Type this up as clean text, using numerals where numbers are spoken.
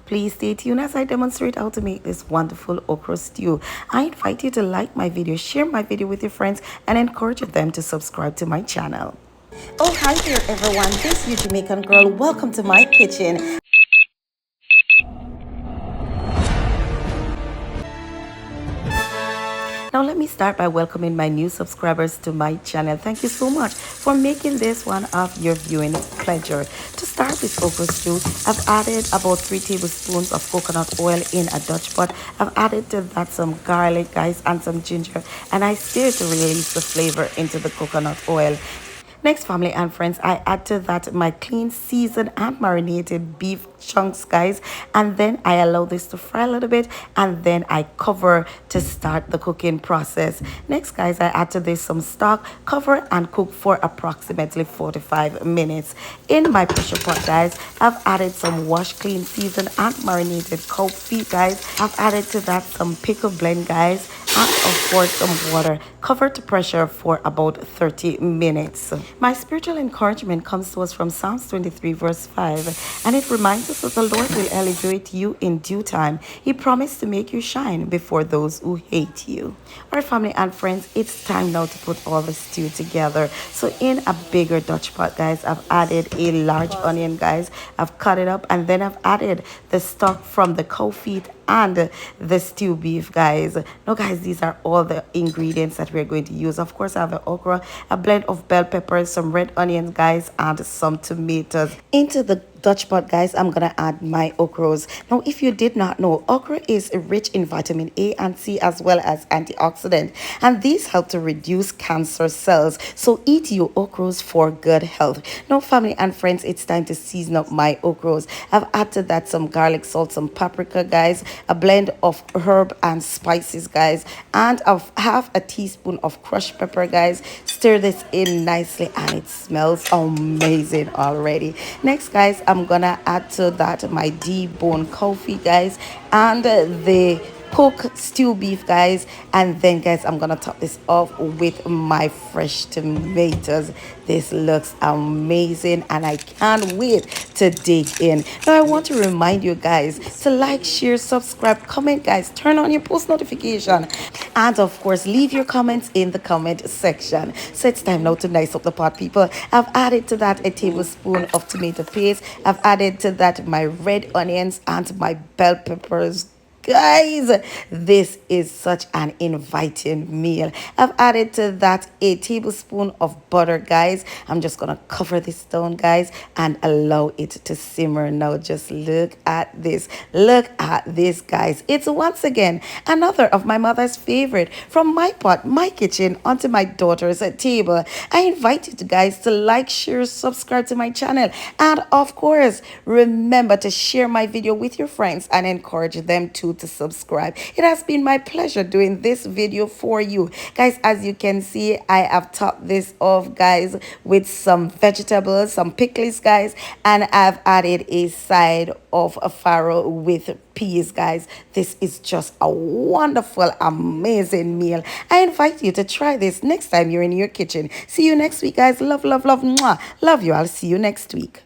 Please stay tuned as I demonstrate how to make this wonderful okra stew. I invite you to like my video, share my video with your friends, and encourage them to subscribe to my channel. Oh, hi there everyone, this is your Jamaican girl. Welcome to my kitchen. Now let me start by welcoming my new subscribers to my channel. Thank you so much for making this one of your viewing pleasure. To start this okra stew, I've added about 3 tablespoons of coconut oil in a Dutch pot. I've added to that some garlic, guys, and some ginger, and I stir to release the flavor into the coconut oil. Next, family and friends, I add to that my clean, seasoned, and marinated beef chunks, guys. And then I allow this to fry a little bit, and then I cover to start the cooking process. Next, guys, I add to this some stock, cover, and cook for approximately 45 minutes. In my pressure pot, guys, I've added some washed, clean, seasoned, and marinated cow feet, guys. I've added to that some pickle blend, guys, and of course some water. Cover to pressure for about 30 minutes. My spiritual encouragement comes to us from Psalms 23 verse 5, and it reminds us that the Lord will elevate you in due time. He promised to make you shine before those who hate you. Our family and friends, it's time now to put all the stew together. So in a bigger Dutch pot, guys, I've added a large onion, guys. I've cut it up, and then I've added the stock from the cow feet and the stew beef, guys. Now, guys, these are all the ingredients that we're going to use. Of course, I have the okra, a blend of bell peppers, some red onions, guys, and some tomatoes. Into the Dutch pot, guys, I'm gonna add my okras. Now, if you did not know, okra is rich in vitamin A and C as well as antioxidant, and these help to reduce cancer cells. So eat your okras for good health. Now, family and friends, it's time to season up my okras. I've added that some garlic, salt, some paprika, guys, a blend of herb and spices, guys, and of half a teaspoon of crushed pepper, guys. Stir this in nicely, and it smells amazing already. Next, guys, I'm gonna add to that my deboned coffee, guys, and the cook stew beef, guys, and then, guys, I'm gonna top this off with my fresh tomatoes. This looks amazing, and I can't wait to dig in. Now, I want to remind you guys to like, share, subscribe, comment, guys, turn on your post notification, and of course leave your comments in the comment section. So it's time now to nice up the pot, people. I've added to that a tablespoon of tomato paste. I've added to that my red onions and my bell peppers. Guys, this is such an inviting meal. I've added to that a tablespoon of butter, guys. I'm just gonna cover this down, guys, and allow it to simmer. Now just look at this. Look at this, guys. It's once again another of my mother's favorite, from my pot, my kitchen, onto my daughter's table. I invite you guys to like, share, subscribe to my channel, and of course remember to share my video with your friends and encourage them to subscribe. It has been my pleasure doing this video for you guys. As you can see, I have topped this off, guys, with some vegetables, some pickles, guys, and I've added a side of a farro with peas, guys. This is just a wonderful, amazing meal. I invite you to try this next time you're in your kitchen. See you next week, guys. Love, love, love. Mwah. Love you. I'll see you next week.